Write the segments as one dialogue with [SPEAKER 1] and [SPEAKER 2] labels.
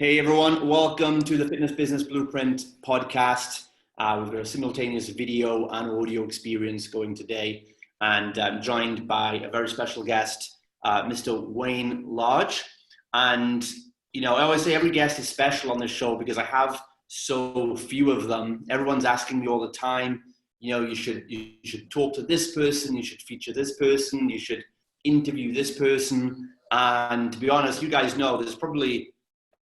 [SPEAKER 1] Hey everyone, welcome to the Fitness Business Blueprint podcast. We've got a simultaneous video and audio experience going today, and I'm joined by a very special guest, Mr. Wayne Large. And I always say every guest is special on this show because I have so few of them. Everyone's asking me all the time, you should talk to this person, you should feature this person, you should interview this person. And to be honest, you guys know there's probably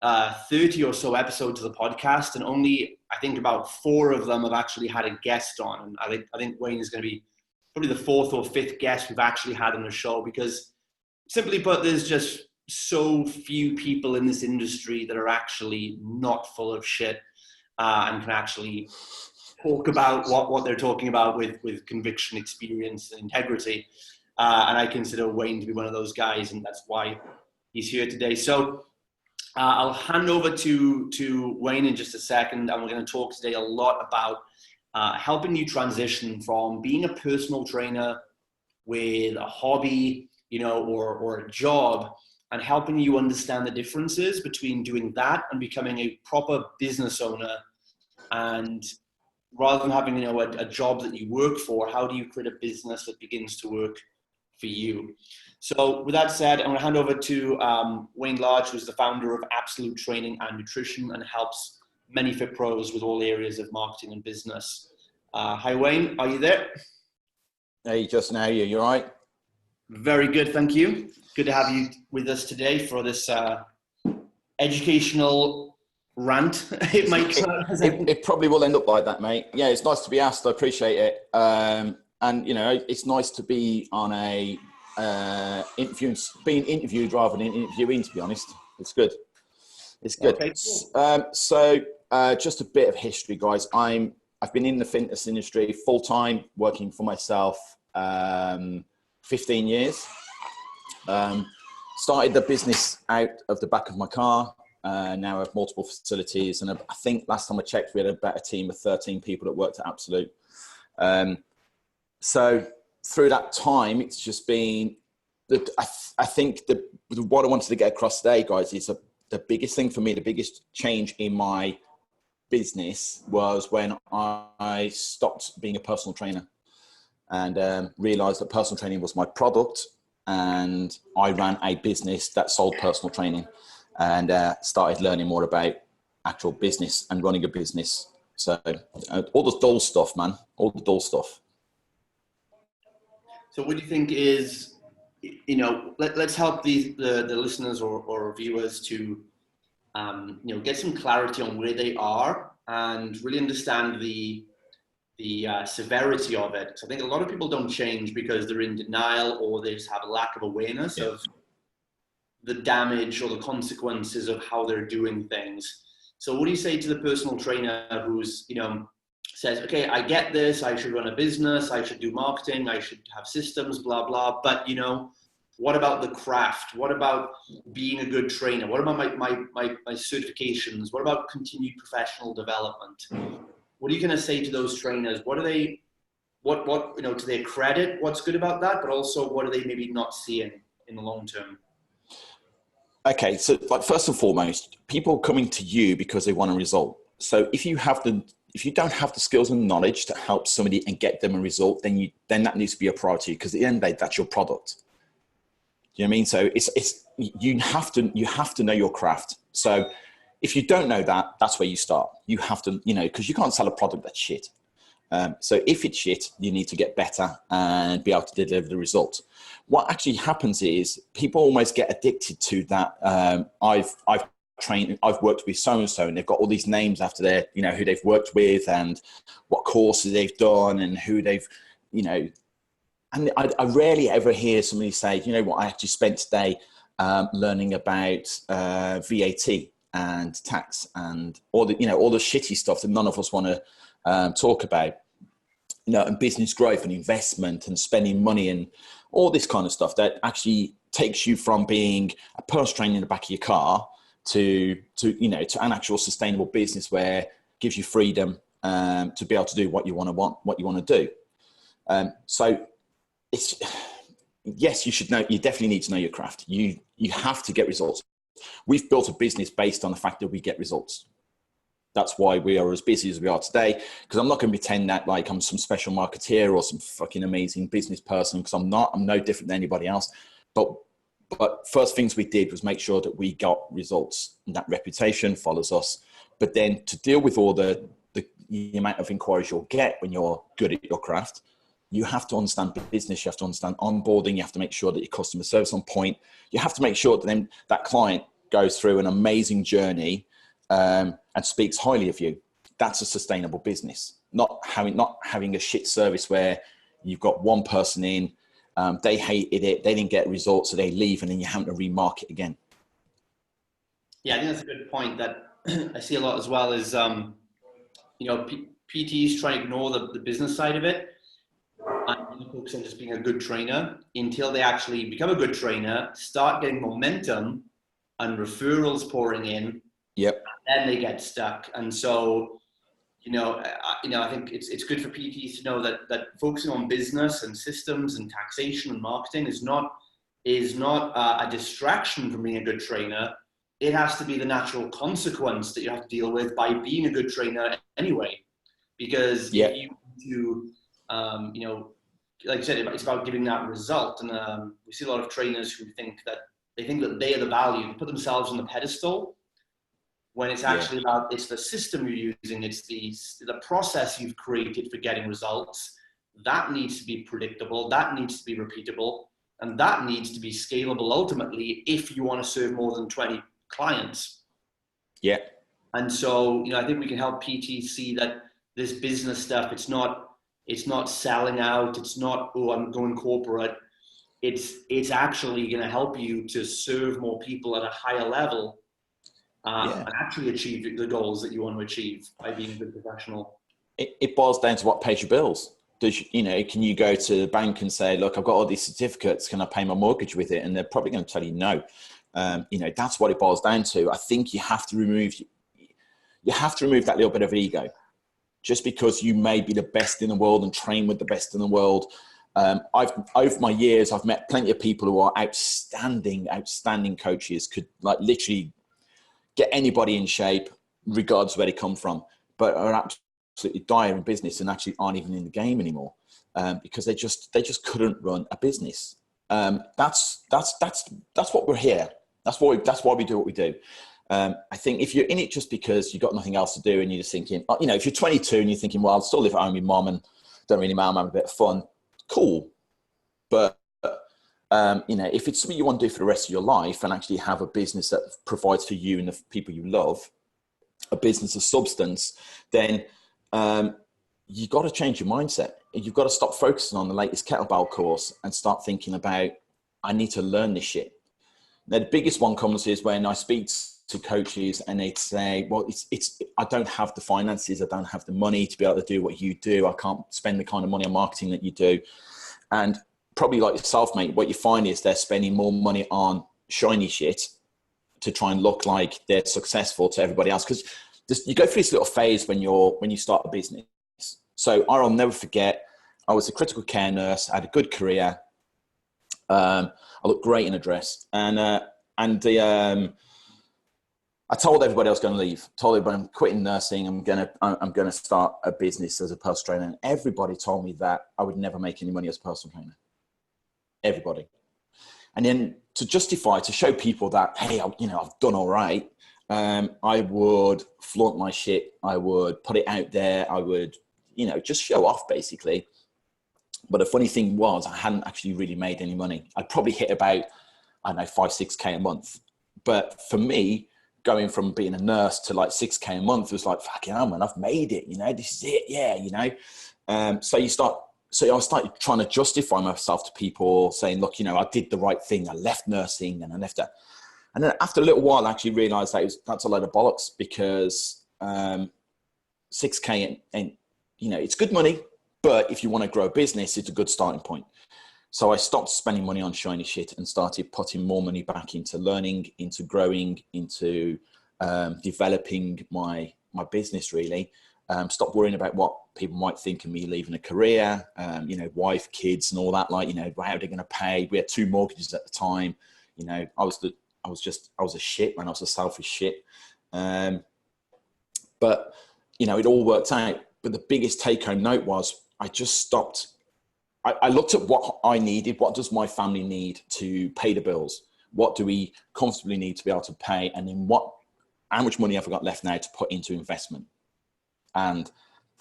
[SPEAKER 1] 30 or so episodes of the podcast, and only I think about 4 of them have actually had a guest on. And I think Wayne is going to be probably the 4th or 5th guest we've actually had on the show, because simply put, there's just so few people in this industry that are actually not full of shit and can actually talk about what they're talking about with conviction, experience, and integrity. And I consider Wayne to be one of those guys, and that's why he's here today. So I'll hand over to Wayne in just a second, and we're going to talk today a lot about helping you transition from being a personal trainer with a hobby, or a job, and helping you understand the differences between doing that and becoming a proper business owner. And rather than having a job that you work for, how do you create a business that begins to work for you? So with that said, I'm going to hand over to Wayne Large, who's the founder of Absolute Training and Nutrition and helps many fit pros with all areas of marketing and business. Hi, Wayne. Are you there?
[SPEAKER 2] Hey, Justin. How are you? You all right?
[SPEAKER 1] Very good. Thank you. Good to have you with us today for this educational rant.
[SPEAKER 2] It probably will end up like that, mate. Yeah, it's nice to be asked. I appreciate it. And, it's nice to be on a being interviewed rather than interviewing, to be honest. It's good. It's good. Okay, cool. So just a bit of history, guys. I've been in the fitness industry full-time, working for myself, 15 years. Started the business out of the back of my car. Now I have multiple facilities. And I think last time I checked, we had about a team of 13 people that worked at Absolute. So through that time, it's just been I think what I wanted to get across today, guys, is the biggest thing for me, the biggest change in my business was when I stopped being a personal trainer and realized that personal training was my product, and I ran a business that sold personal training and started learning more about actual business and running a business. So all the dull stuff, man, all the dull stuff.
[SPEAKER 1] So what do you think is, let's help the listeners or viewers to, get some clarity on where they are and really understand the severity of it. So I think a lot of people don't change because they're in denial, or they just have a lack of awareness of the damage or the consequences of how they're doing things. So what do you say to the personal trainer who's, says, okay, I get this, I should run a business, I should do marketing, I should have systems, blah, blah. But, what about the craft? What about being a good trainer? What about my certifications? What about continued professional development? What are you going to say to those trainers? What are they, to their credit, what's good about that? But also, what are they maybe not seeing in the long term?
[SPEAKER 2] Okay. So first and foremost, people coming to you because they want a result. So if you don't have the skills and knowledge to help somebody and get them a result, then that needs to be a priority, because at the end of the day, that's your product. Do you know what I mean? So you have to know your craft. So if you don't know that, that's where you start. You have to, because you can't sell a product that's shit. So if it's shit, you need to get better and be able to deliver the result. What actually happens is people almost get addicted to that. I've worked with so-and-so, and they've got all these names after their, who they've worked with and what courses they've done and who they've, and I rarely ever hear somebody say, I actually spent today learning about VAT and tax and all the shitty stuff that none of us want to talk about, and business growth and investment and spending money and all this kind of stuff that actually takes you from being a personal trainer in the back of your car to an actual sustainable business where it gives you freedom to be able to do what you want to do. So yes, you should know. You definitely need to know your craft. You have to get results. We've built a business based on the fact that we get results. That's why we are as busy as we are today, because I'm not going to pretend that like I'm some special marketeer or some fucking amazing business person, because I'm not. I'm no different than anybody else. But first things we did was make sure that we got results, and that reputation follows us. But then to deal with all the amount of inquiries you'll get when you're good at your craft, you have to understand business. You have to understand onboarding. You have to make sure that your customer service on point. You have to make sure that then that client goes through an amazing journey and speaks highly of you. That's a sustainable business. Not having a shit service where you've got one person in, they hated it, they didn't get results, so they leave, and then you have to remarket again.
[SPEAKER 1] Yeah, I think that's a good point that I see a lot as well is, PTs try to ignore the business side of it and focus on just being a good trainer until they actually become a good trainer, start getting momentum and referrals pouring in.
[SPEAKER 2] Yep.
[SPEAKER 1] And then they get stuck. And so, I think it's good for PTs to know that focusing on business and systems and taxation and marketing is not a distraction from being a good trainer. It has to be the natural consequence that you have to deal with by being a good trainer anyway. Because if you do, like I said, it's about giving that result. And we see a lot of trainers who think that they are the value, they put themselves on the pedestal, when it's actually about, it's the system you're using, it's the process you've created for getting results. That needs to be predictable, that needs to be repeatable, and that needs to be scalable ultimately if you want to serve more than 20 clients.
[SPEAKER 2] Yeah.
[SPEAKER 1] And so, I think we can help PTs see that this business stuff, it's not selling out, it's not, oh, I'm going corporate. It's actually going to help you to serve more people at a higher level and actually achieve the goals that you want to achieve by being a good professional.
[SPEAKER 2] It boils down to what pays your bills. Can you go to the bank and say, look, I've got all these certificates, can I pay my mortgage with it? And they're probably going to tell you no. That's what it boils down to. I think you have to remove that little bit of ego. Just because you may be the best in the world and train with the best in the world. Over my years, I've met plenty of people who are outstanding coaches, could like literally get anybody in shape, regardless of where they come from, but are absolutely dire in business and actually aren't even in the game anymore because they just couldn't run a business. That's what we're here. That's why we do what we do. I think if you're in it just because you've got nothing else to do and you're just thinking, if you're 22 and you're thinking, well, I'll still live at home with mom and don't really mind, I'm having a bit of fun, cool. But, if it's something you want to do for the rest of your life and actually have a business that provides for you and the people you love, a business of substance, then you've got to change your mindset. You've got to stop focusing on the latest kettlebell course and start thinking about, I need to learn this shit. Now, the biggest one comes is when I speak to coaches and they'd say, well, I don't have the finances. I don't have the money to be able to do what you do. I can't spend the kind of money on marketing that you do. And probably like yourself, mate, what you find is they're spending more money on shiny shit to try and look like they're successful to everybody else. Because you go through this little phase when you start a business. So I'll never forget, I was a critical care nurse. I had a good career. I looked great in a dress. I told everybody I was going to leave. Told everybody I'm quitting nursing. I'm going to start a business as a personal trainer. And everybody told me that I would never make any money as a personal trainer. Everybody. And then to show people that, hey, I've done all right. I would flaunt my shit. I would put it out there. I would, just show off basically. But the funny thing was I hadn't actually really made any money. I'd probably hit about, 5-6K a month. But for me, going from being a nurse to like 6K a month was like, fucking hell, man, I've made it, this is it. Yeah. So I started trying to justify myself to people saying, look, I did the right thing. I left nursing and I left that. And then after a little while, I actually realized that's a load of bollocks because 6K and it's good money, but if you want to grow a business, it's a good starting point. So I stopped spending money on shiny shit and started putting more money back into learning, into growing, into developing my business really. Stop worrying about what people might think of me leaving a career, wife, kids and all that, how are they going to pay? We had 2 mortgages at the time. I was I was a shit, man. I was a selfish shit. But, you know, it all worked out. But the biggest take home note was I just stopped. I looked at what I needed. What does my family need to pay the bills? What do we comfortably need to be able to pay? And then how much money have I got left now to put into investment? And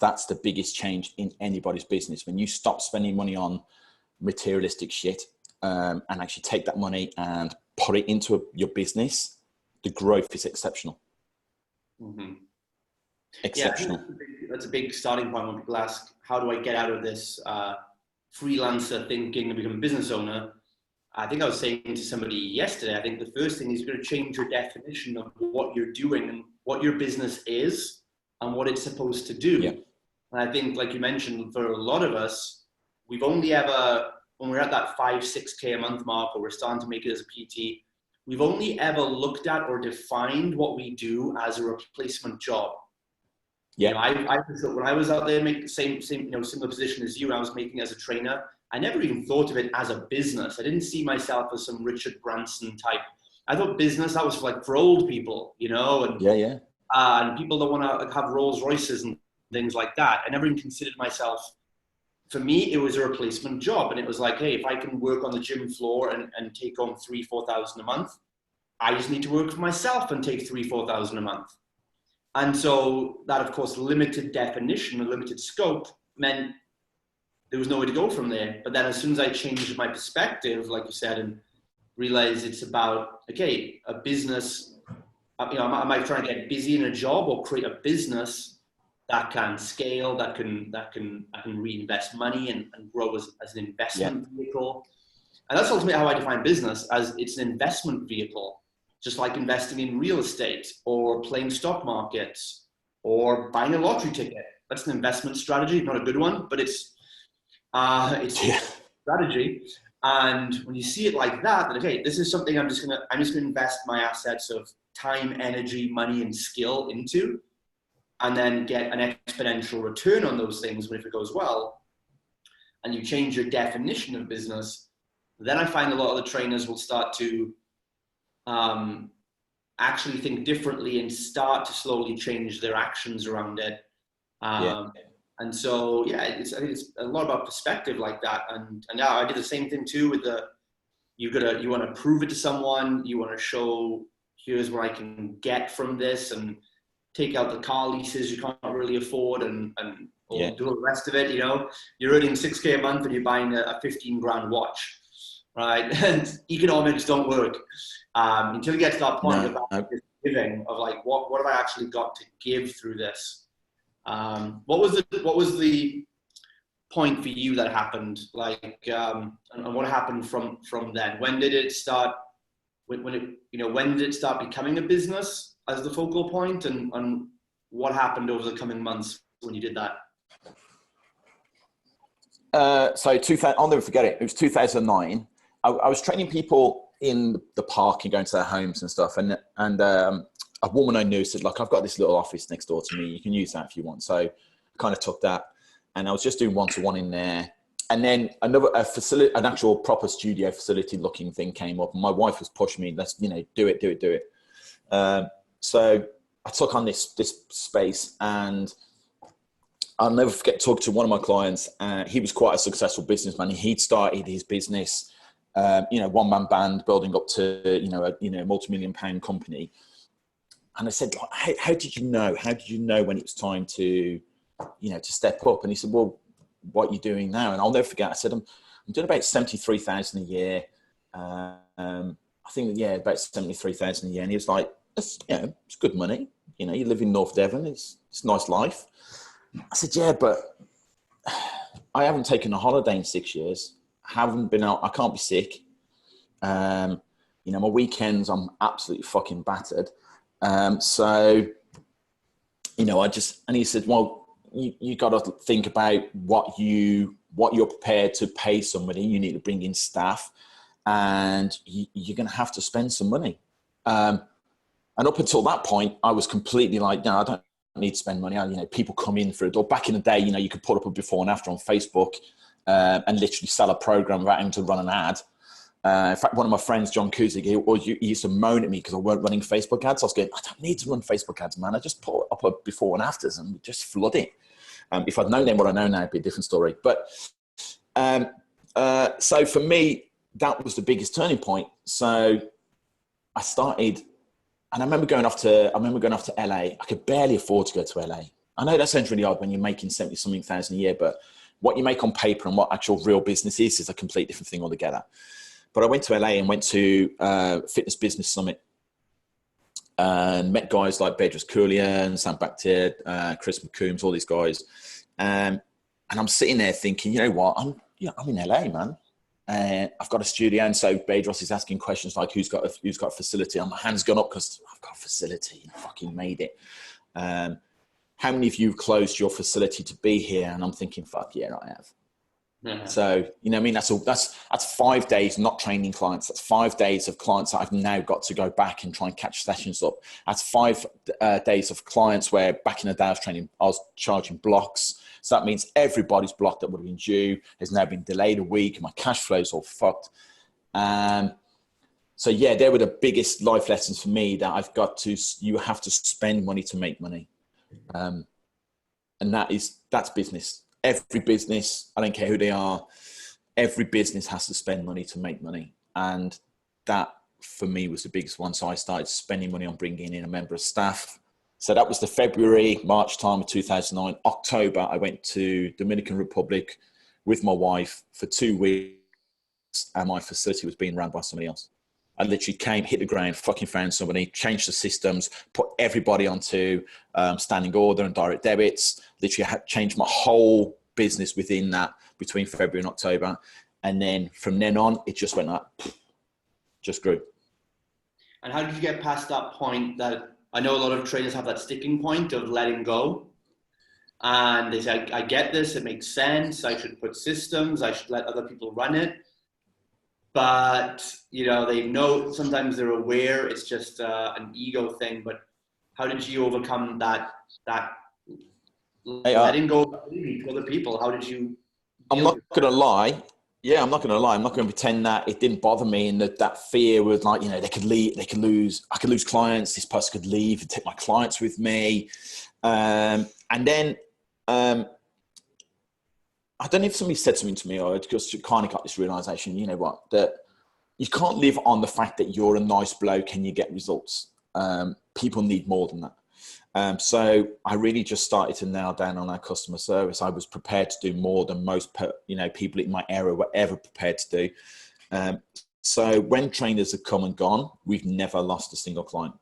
[SPEAKER 2] that's the biggest change in anybody's business. When you stop spending money on materialistic shit, and actually take that money and put it into your business, the growth is exceptional.
[SPEAKER 1] Mm-hmm.
[SPEAKER 2] Exceptional.
[SPEAKER 1] Yeah, that's a big starting point when people ask, how do I get out of this freelancer thinking and become a business owner? I think I was saying to somebody yesterday, I think the first thing is you're going to change your definition of what you're doing and what your business is and what it's supposed to do.
[SPEAKER 2] Yeah.
[SPEAKER 1] And I think, like you mentioned, for a lot of us, we've only ever, when we're at that 5-6K a month mark, or we're starting to make it as a PT, we've only ever looked at or defined what we do as a replacement job.
[SPEAKER 2] Yeah.
[SPEAKER 1] You know, when I was out there making the same, similar position as you, I was making as a trainer, I never even thought of it as a business. I didn't see myself as some Richard Branson type. I thought business, that was for old people, you know, and and people that want to have Rolls Royces and things like that. I never even considered myself. For me, it was a replacement job. And it was like, hey, if I can work on the gym floor and take home $3,000-4,000 a month, I just need to work for myself and take $3,000-4,000 a month. And so that, of course, limited definition, a limited scope meant there was nowhere to go from there. But then as soon as I changed my perspective, like you said, and realized it's about, okay, a business, you know, am I trying to get busy in a job or create a business that can scale, that can reinvest money and grow as an investment vehicle? And that's ultimately how I define business, as it's an investment vehicle, just like investing in real estate or playing stock markets or buying a lottery ticket. That's an investment strategy, not a good one, but it's a strategy. And when you see it like that, then okay, this is something I'm just gonna invest my assets of time, energy, money, and skill into, and then get an exponential return on those things if it goes well. And you change your definition of business, then I find a lot of the trainers will start to actually think differently and start to slowly change their actions around it. And so, I think it's a lot about perspective like that. And I did the same thing too with you want to prove it to someone, you want to show, here's what I can get from this, and take out the car leases you can't really afford and do the rest of it. You know, you're earning $6K a month and you're buying a 15 grand watch, right? And economics don't work until you get to that point about giving, of like, what have I actually got to give through this? What was the point for you that happened? Like, and what happened from then? When did it start? When did it start becoming a business as the focal point, and what happened over the coming months when you did that?
[SPEAKER 2] I'll never forget it. It was 2009. I was training people in the park and going to their homes and stuff. And a woman I knew said, like, I've got this little office next door to me. You can use that if you want. So I kind of took that, and I was just doing one-to-one in there. And then an actual proper studio facility looking thing came up, and my wife was pushing me, let's, do it. So I took on this space, and I'll never forget talking to one of my clients. He was quite a successful businessman. He'd started his business, one-man band, building up to, a multi-million-pound company. And I said, how did you know? How did you know when it was time to step up? And he said, well, what are you doing now? And I'll never forget, I said, I'm doing about 73,000 a year. I think, about 73,000 a year. And he was like, it's good money. You live in North Devon. It's a nice life. I said, yeah, but I haven't taken a holiday in 6 years. I haven't been out. I can't be sick. My weekends, I'm absolutely fucking battered. And he said, well, you got to think about what you're prepared to pay somebody. You need to bring in staff, and you're going to have to spend some money. And up until that point, I was completely like, no, I don't need to spend money. People come in for it. Or back in the day, you could put up a before and after on Facebook and literally sell a program without having to run an ad. In fact, one of my friends, John Kuzik, he used to moan at me because I weren't running Facebook ads. I was going, I don't need to run Facebook ads, man. I just put up a before and afters and just flood it. If I'd known then what I know now, it'd be a different story. But so for me, that was the biggest turning point. So I started, and I remember going off to LA. I could barely afford to go to LA. I know that sounds really odd when you're making 70-something thousand a year, but what you make on paper and what actual real business is a complete different thing altogether. But I went to LA and went to Fitness Business Summit and met guys like Bedros Keuilian, Sam Bakhtir, Chris McCombs, all these guys. And I'm sitting there thinking, you know what, I'm in LA, man. I've got a studio, and so Bedros is asking questions like, who's got a facility? And my hand's gone up because I've got a facility. I fucking made it. How many of you closed your facility to be here? And I'm thinking, fuck yeah, I have. Mm-hmm. So, you know what I mean? That's 5 days not training clients. That's 5 days of clients that I've now got to go back and try and catch sessions up. That's 5 days of clients where back in the day I was training, I was charging blocks. So that means everybody's block that would have been due has now been delayed a week and my cash flow's all fucked. So yeah, they were the biggest life lessons for me, that you have to spend money to make money. And that's business. Every business, I don't care who they are, every business has to spend money to make money. And that for me was the biggest one. So I started spending money on bringing in a member of staff. So that was the February, March time of 2009. October, I went to Dominican Republic with my wife for 2 weeks, and my facility was being run by somebody else. I literally came, hit the ground, fucking found somebody, changed the systems, put everybody onto standing order and direct debits. Literally had changed my whole business within that, between February and October. And then from then on, it just went up, just grew.
[SPEAKER 1] And how did you get past that point that, I know a lot of trainers have that sticking point of letting go, and they say, I get this, it makes sense, I should put systems, I should let other people run it. But, you know, they know, sometimes they're aware it's just an ego thing. But how did you overcome that letting go to other people? How did you?
[SPEAKER 2] I'm not going to lie. Yeah, I'm not going to lie. I'm not going to pretend that it didn't bother me, and that fear was like, you know, they could leave, I could lose clients. This person could leave and take my clients with me. And then, I don't know if somebody said something to me, or just kind of got this realization, you know what, that you can't live on the fact that you're a nice bloke and you get results. People need more than that. So I really just started to nail down on our customer service. I was prepared to do more than most, people in my area were ever prepared to do. So when trainers have come and gone, we've never lost a single client.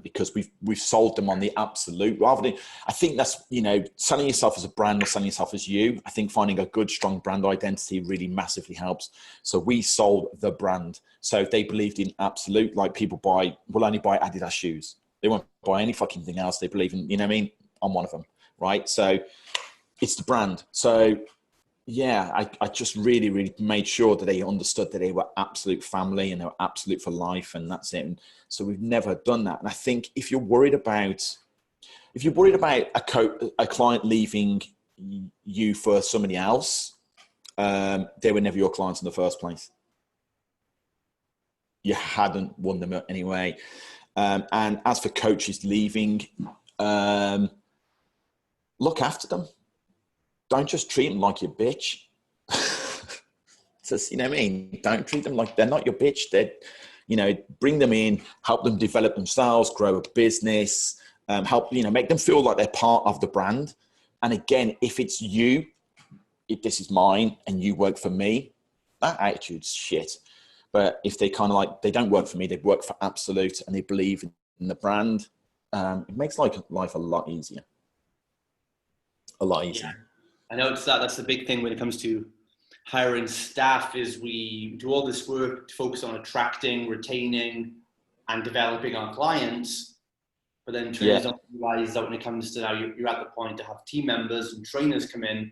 [SPEAKER 2] Because we've sold them on the absolute, rather than, I think that's, you know, selling yourself as a brand or selling yourself as you. I think finding a good, strong brand identity really massively helps. So we sold the brand. So if they believed in absolute, like people will only buy Adidas shoes. They won't buy any fucking thing else. They believe in, you know what I mean? I'm one of them, right? So it's the brand. So yeah, I just really, really made sure that they understood that they were absolute family and they were absolute for life, and that's it. And so we've never done that. And I think if you're worried about a client leaving you for somebody else, they were never your clients in the first place. You hadn't won them anyway. And as for coaches leaving, look after them. Don't just treat them like your bitch. Just, you know what I mean? Don't treat them like they're not your bitch. They're, you know, bring them in, help them develop themselves, grow a business, help, you know, make them feel like they're part of the brand. And again, if it's you, if this is mine and you work for me, that attitude's shit. But if they kind of like, they don't work for me, they work for Absolute and they believe in the brand, it makes life a lot easier. A lot easier.
[SPEAKER 1] Yeah. I know that's the big thing when it comes to hiring staff, is we do all this work to focus on attracting, retaining, and developing our clients. But then trainers don't realize that when it comes to now, you're at the point to have team members and trainers come in,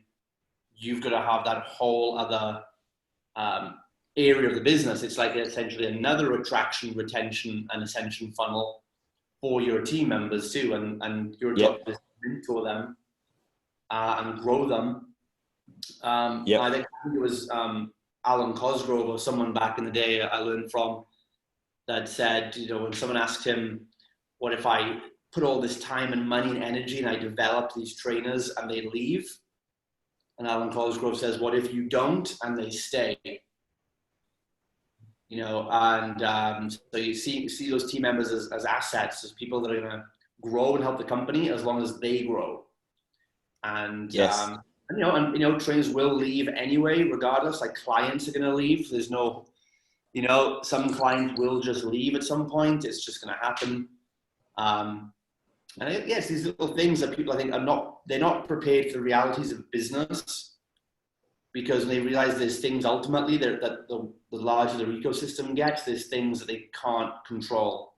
[SPEAKER 1] you've got to have that whole other area of the business. It's like essentially another attraction, retention, and ascension funnel for your team members too. And your job is to mentor them and grow them. I think it was Alan Cosgrove or someone back in the day I learned from, that said, you know, when someone asked him, what if I put all this time and money and energy and I develop these trainers and they leave? And Alan Cosgrove says, what if you don't and they stay? You know, and so you see those team members as assets, as people that are going to grow and help the company as long as they grow. And,
[SPEAKER 2] Yes.
[SPEAKER 1] and you know, trainers will leave anyway, regardless. Like, clients are going to leave. There's no, you know, some clients will just leave at some point. It's just going to happen. And yes, these little things that people, I think, they're not prepared for the realities of business, because when they realize there's things ultimately that the larger their ecosystem gets, there's things that they can't control.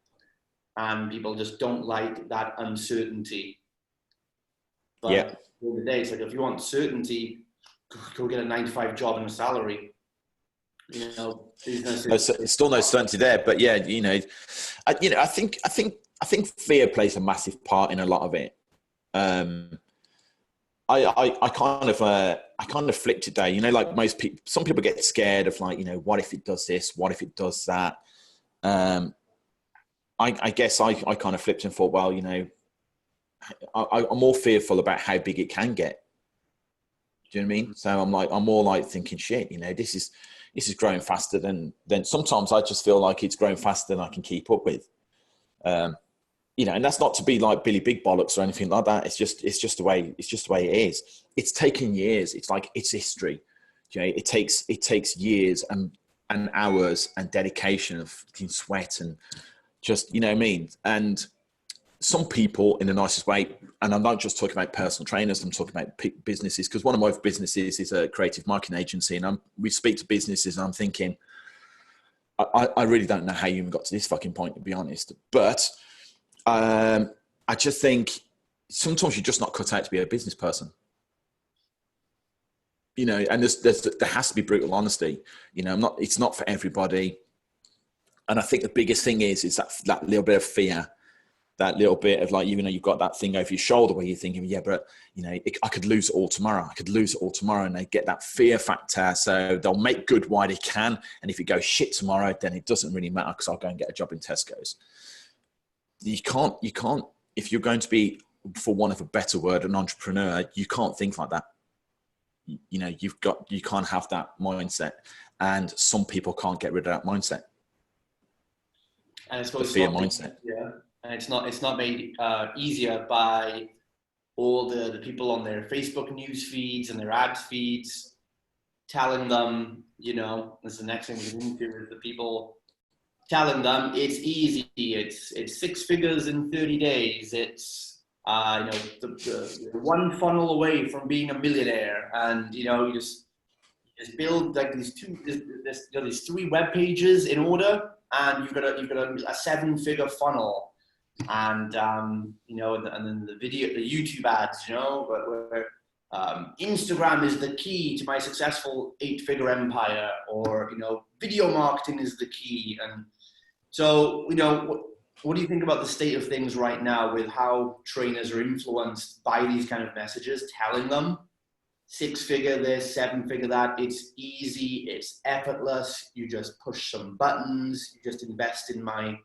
[SPEAKER 1] And people just don't like that uncertainty. But
[SPEAKER 2] Yeah.
[SPEAKER 1] at the end of the day, it's like, if you want certainty, go get a 9-to-5 job and a salary. You know,
[SPEAKER 2] It's still no certainty there, but yeah, you know, I think fear plays a massive part in a lot of it. I kind of flipped it there. You know, like most people, some people get scared of, like, you know, what if it does this? What if it does that? I guess I kind of flipped and thought, well, you know, I'm more fearful about how big it can get. Do you know what I mean? So I'm more like thinking, shit, you know, this is growing faster than sometimes I just feel like it's growing faster than I can keep up with. You know, and that's not to be like Billy Big Bollocks or anything like that. It's just the way it is. It's taken years. It's like, it's history. You know, it takes years and hours and dedication of sweat and just, you know what I mean? And some people, in the nicest way, and I'm not just talking about personal trainers, I'm talking about businesses, because one of my businesses is a creative marketing agency, and we speak to businesses, and I'm thinking, I really don't know how you even got to this fucking point, to be honest. But I just think sometimes you're just not cut out to be a business person. You know, and there has to be brutal honesty. You know, it's not for everybody. And I think the biggest thing is that little bit of fear, that little bit of, like, you know, you've got that thing over your shoulder where you're thinking, yeah, but, you know, I could lose it all tomorrow. And they get that fear factor. So they'll make good while they can. And if it goes shit tomorrow, then it doesn't really matter, because I'll go and get a job in Tesco's. You can't, if you're going to be, for want of a better word, an entrepreneur, you can't think like that. You know, you can't have that mindset. And some people can't get rid of that mindset.
[SPEAKER 1] And I suppose
[SPEAKER 2] the fear mindset.
[SPEAKER 1] Yeah. And it's not made easier by all the people on their Facebook news feeds and their ads feeds telling them, you know, that's the next thing we get into, is the people telling them it's easy, it's 6 figures in 30 days, it's you know, the one funnel away from being a millionaire, and, you know, you just build like these 3 web pages in order, and you've got a 7-figure funnel. And you know, and then the YouTube ads, you know, where Instagram is the key to my successful 8-figure empire, or, you know, video marketing is the key. And so, you know, what do you think about the state of things right now with how trainers are influenced by these kind of messages, telling them 6-figure this, 7-figure that, it's easy, it's effortless, you just push some buttons, you just invest in my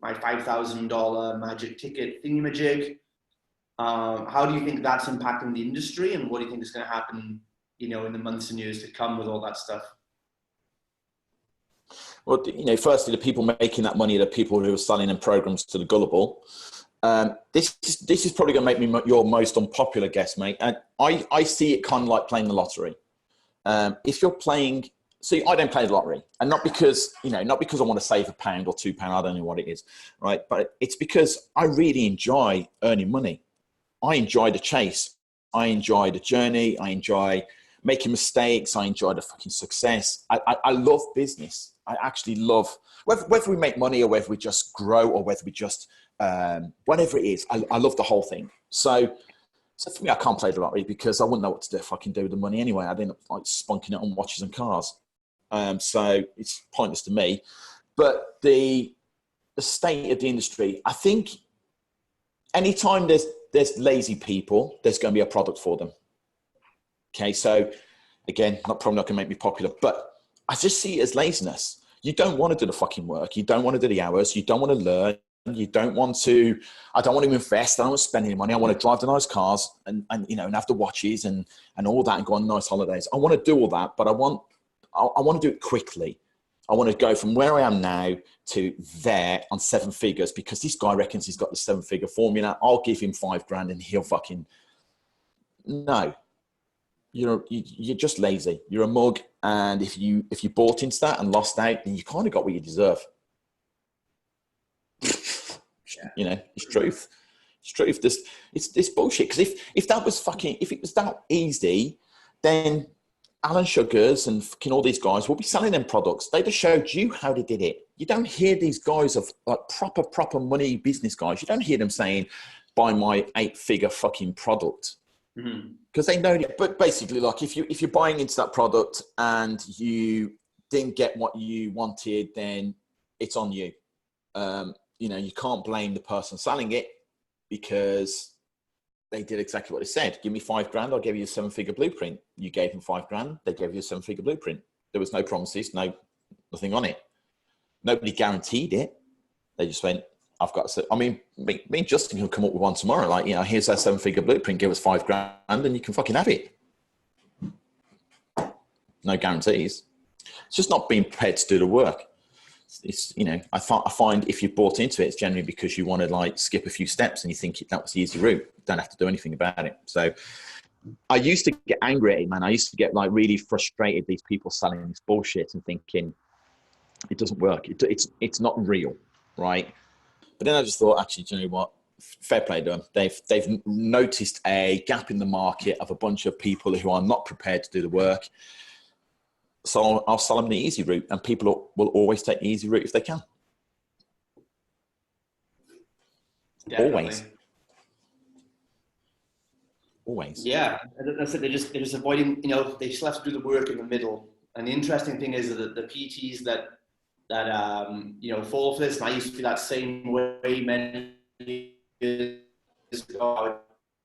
[SPEAKER 1] $5,000 magic ticket thingamajig? How do you think that's impacting the industry, and what do you think is going to happen, you know, in the months and years to come with all that stuff?
[SPEAKER 2] Well, you know, firstly, the people making that money are the people who are selling them programs to the gullible. This is probably going to make me your most unpopular guest, mate. And I see it kind of like playing the lottery. If you're playing, see, I don't play the lottery, and not because I want to save £1 or £2. I don't know what it is, right? But it's because I really enjoy earning money. I enjoy the chase. I enjoy the journey. I enjoy making mistakes. I enjoy the fucking success. I love business. I actually love, whether we make money or whether we just grow or whether we just, whatever it is, I love the whole thing. So for me, I can't play the lottery because I wouldn't know what to fucking do with the money anyway. I'd end up like spunking it on watches and cars. So it's pointless to me. But the state of the industry, I think anytime there's lazy people, there's going to be a product for them. Okay, so again, probably not going to make me popular, but I just see it as laziness. You don't want to do the fucking work. You don't want to do the hours. You don't want to learn. You don't want to, I don't want to invest. I don't want to spend any money. I want to drive the nice cars and you know, and have the watches and all that and go on nice holidays. I want to do all that, but I want to do it quickly. I want to go from where I am now to there on 7 figures because this guy reckons he's got the 7-figure formula. I'll give him $5,000 and he'll fucking, no. You're just lazy. You're a mug, and if you bought into that and lost out, then you kind of got what you deserve. You know, it's truth. It's truth. It's bullshit. Because if it was that easy, then Alan Sugars and fucking all these guys will be selling them products. They'd have showed you how they did it. You don't hear these guys of like proper money business guys. You don't hear them saying, "Buy my 8-figure fucking product." Because they know it. But basically, like if you're buying into that product and you didn't get what you wanted, then it's on you. You know, you can't blame the person selling it because they did exactly what they said. Give me $5,000, I'll give you a 7-figure blueprint. You gave them $5,000, they gave you a 7-figure blueprint. There was no promises, nothing on it. Nobody guaranteed it. They just went, I've got to, I mean, me and Justin can come up with one tomorrow. Like, you know, here's our 7-figure blueprint, give us $5,000 and you can fucking have it. No guarantees. It's just not being prepared to do the work. It's, you know, I find if you've bought into it, it's generally because you want to like skip a few steps and you think that was the easy route. Don't have to do anything about it. So I used to get angry at it, man. I used to get like really frustrated, these people selling this bullshit and thinking it doesn't work. It's not real, right? But then I just thought, actually, do you know what? Fair play to them. They've noticed a gap in the market of a bunch of people who are not prepared to do the work. So I'll sell them the easy route, and people will always take the easy route if they can. Definitely. Always.
[SPEAKER 1] Yeah, that's it. They're just avoiding. You know, they still have to do the work in the middle. And the interesting thing is that the PTs that you know, fall for this, and I used to be that same way many years ago.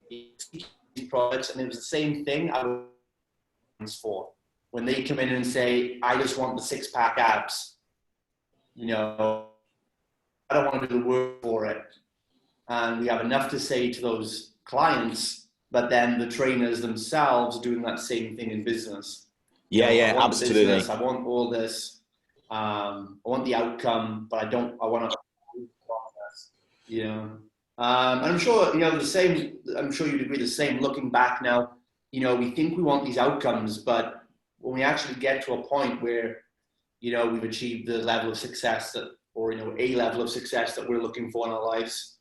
[SPEAKER 1] These products, and it was the same thing I was for. When they come in and say, I just want the 6-pack abs, you know, I don't want to do the work for it. And we have enough to say to those clients, but then the trainers themselves are doing that same thing in business.
[SPEAKER 2] Yeah,
[SPEAKER 1] you know,
[SPEAKER 2] yeah, absolutely.
[SPEAKER 1] Business, I want all this. I want the outcome, but I want to process, you know. And I'm sure, you know, I'm sure you'd agree the same, looking back now, you know, we think we want these outcomes, but when we actually get to a point where, you know, we've achieved the level of success or, you know, a level of success that we're looking for in our lives,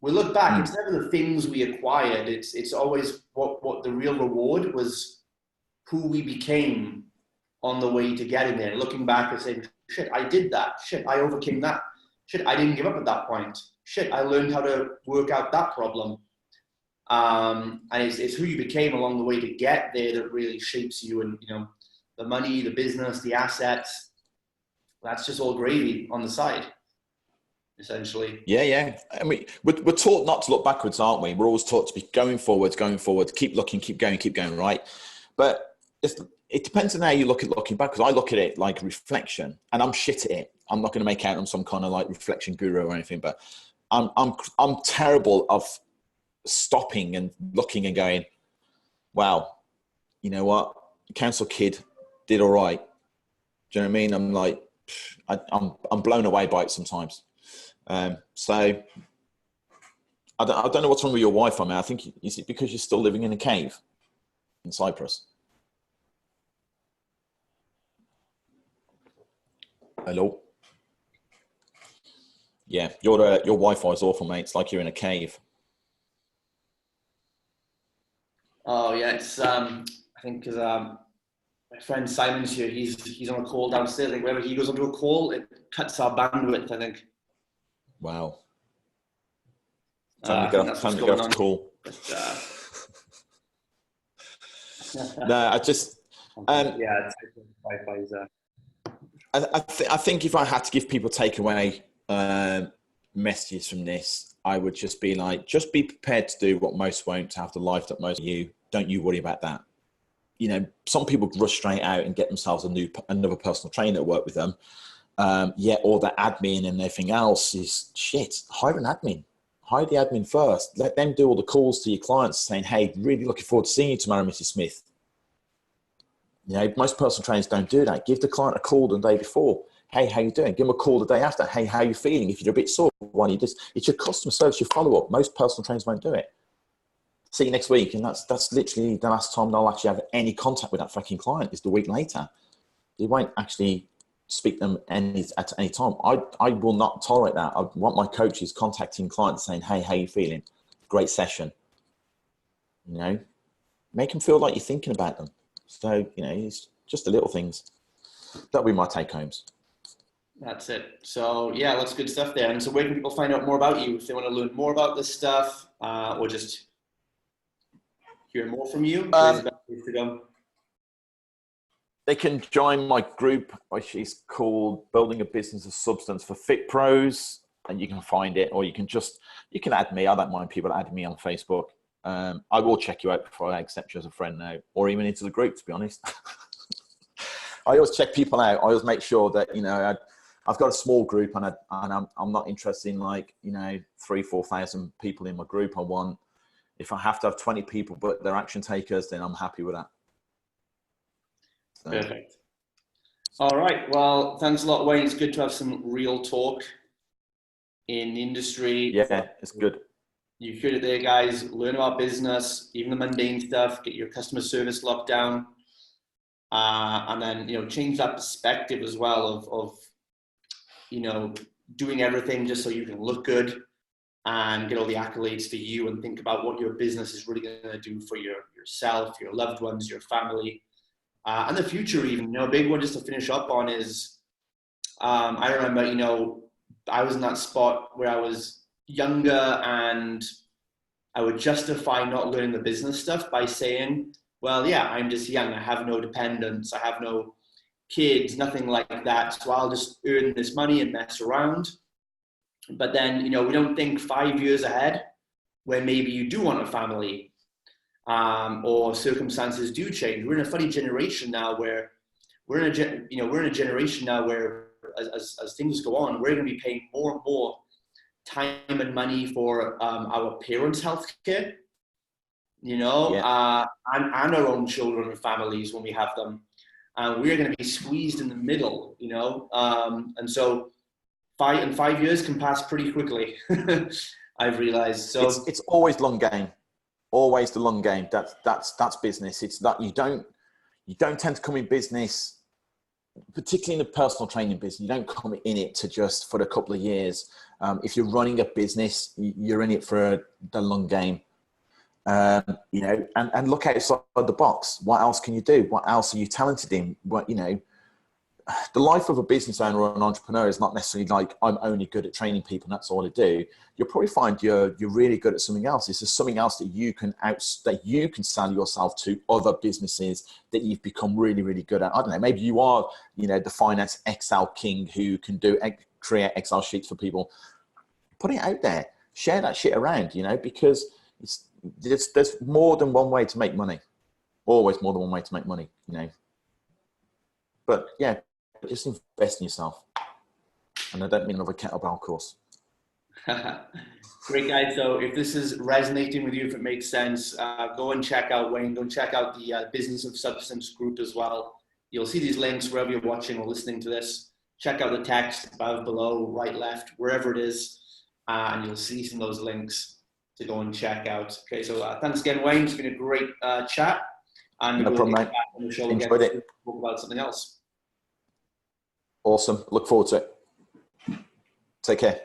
[SPEAKER 1] we look back, it's never the things we acquired. It's always what the real reward was, who we became on the way to getting there. Looking back and saying, shit, I did that. Shit, I overcame that. Shit, I didn't give up at that point. Shit, I learned how to work out that problem. And it's who you became along the way to get there that really shapes you. And, you know, the money, the business, the assets, that's just all gravy on the side, essentially.
[SPEAKER 2] Yeah, yeah. I mean, we're taught not to look backwards, aren't we? We're always taught to be going forward, keep looking, keep going, right? But it depends on how you look at looking back, because I look at it like reflection, and I'm shit at it. I'm not going to make out I'm some kind of like reflection guru or anything, but I'm terrible of stopping and looking and going, wow, you know what? Council kid did all right. Do you know what I mean? I'm like, I'm blown away by it sometimes. So I don't know what's wrong with your Wi-Fi, man. I think, is it because you're still living in a cave in Cyprus? Hello? Yeah, your Wi-Fi is awful, mate. It's like you're in a cave.
[SPEAKER 1] Oh yeah, it's I think because my friend Simon's here. He's on a call downstairs. I think whenever he goes onto a call, it cuts our bandwidth, I think.
[SPEAKER 2] Wow. Time to go off the call.
[SPEAKER 1] But,
[SPEAKER 2] no, I just
[SPEAKER 1] yeah, Wi-Fi's.
[SPEAKER 2] I think if I had to give people takeaway messages from this, I would just be like, just be prepared to do what most won't, to have the life that most of you. Don't you worry about that. you know, some people rush straight out and get themselves another personal trainer to work with them. All the admin and everything else is shit. Hire an admin. Hire the admin first. Let them do all the calls to your clients saying, hey, really looking forward to seeing you tomorrow, Mrs. Smith. You know, most personal trainers don't do that. Give the client a call the day before. Hey, how you doing? Give them a call the day after. Hey, how you feeling? If you're a bit sore, why don't you just, it's your customer service, your follow-up. Most personal trainers won't do it. See you next week. And that's literally the last time they'll actually have any contact with that fucking client is the week later. They won't actually speak to them at any time. I will not tolerate that. I want my coaches contacting clients saying, hey, how you feeling? Great session. You know, make them feel like you're thinking about them. So, you know, it's just the little things. That'll be my take homes.
[SPEAKER 1] That's it. So yeah, lots of good stuff there. And so where can people find out more about you if they want to learn more about this stuff or just hear more from you? Where's the best place to go?
[SPEAKER 2] They can join my group, which is called Building a Business of Substance for Fit Pros, and you can find it, or you can add me. I don't mind people adding me on Facebook. I will check you out before I accept you as a friend now, or even into the group, to be honest. I always check people out. I always make sure that, you know, I've got a small group and I'm not interested in, like, you know, 3,000-4,000 people in my group. I want, if I have to have 20 people, but they're action takers, then I'm happy with that. So.
[SPEAKER 1] Perfect. All right. Well, thanks a lot, Wayne. It's good to have some real talk in the industry.
[SPEAKER 2] Yeah, it's good.
[SPEAKER 1] You heard it there, guys. Learn about business, even the mundane stuff. Get your customer service locked down. And then, you know, change that perspective as well of, you know, doing everything just so you can look good and get all the accolades for you, and think about what your business is really going to do for yourself, your loved ones, your family, and the future even. You know, a big one just to finish up on is, I remember, you know, I was in that spot where I was younger and I would justify not learning the business stuff by saying, well, yeah, I'm just young. I have no dependents. I have no kids, nothing like that. So I'll just earn this money and mess around. But then, you know, we don't think 5 years ahead where maybe you do want a family, or circumstances do change. We're in a funny generation now where we're in a generation now where as things go on, we're going to be paying more and more time and money for our parents' healthcare. You know, yeah. And our own children and families when we have them. We're going to be squeezed in the middle, you know. And so 5 years can pass pretty quickly, I've realized. So
[SPEAKER 2] it's always long game, always the long game. That's business. It's that you don't tend to come in business, particularly in the personal training business. You don't come in it to just for a couple of years. If you're running a business, you're in it for the long game. You know, and look outside the box. What else can you do? What else are you talented in? What, you know, the life of a business owner or an entrepreneur is not necessarily like, I'm only good at training people and that's all I do. You'll probably find you're really good at something else. It's just something else that you can sell yourself to other businesses that you've become really, really good at. I don't know, maybe you are, you know, the finance Excel king who can create Excel sheets for people. Put it out there, share that shit around, you know, because there's more than one way to make money. Always more than one way to make money, you know. But yeah, just invest in yourself. And I don't mean another kettlebell course.
[SPEAKER 1] Great, guys. So if this is resonating with you, if it makes sense, go and check out Wayne. Go and check out the Business of Substance group as well. You'll see these links wherever you're watching or listening to this. Check out the text above, below, right, left, wherever it is. And you'll see some of those links to go and check out. Okay, so thanks again, Wayne. It's been a great chat. And
[SPEAKER 2] no problem, mate.
[SPEAKER 1] On the show
[SPEAKER 2] enjoyed
[SPEAKER 1] again
[SPEAKER 2] it.
[SPEAKER 1] To talk about something else.
[SPEAKER 2] Awesome. Look forward to it. Take care.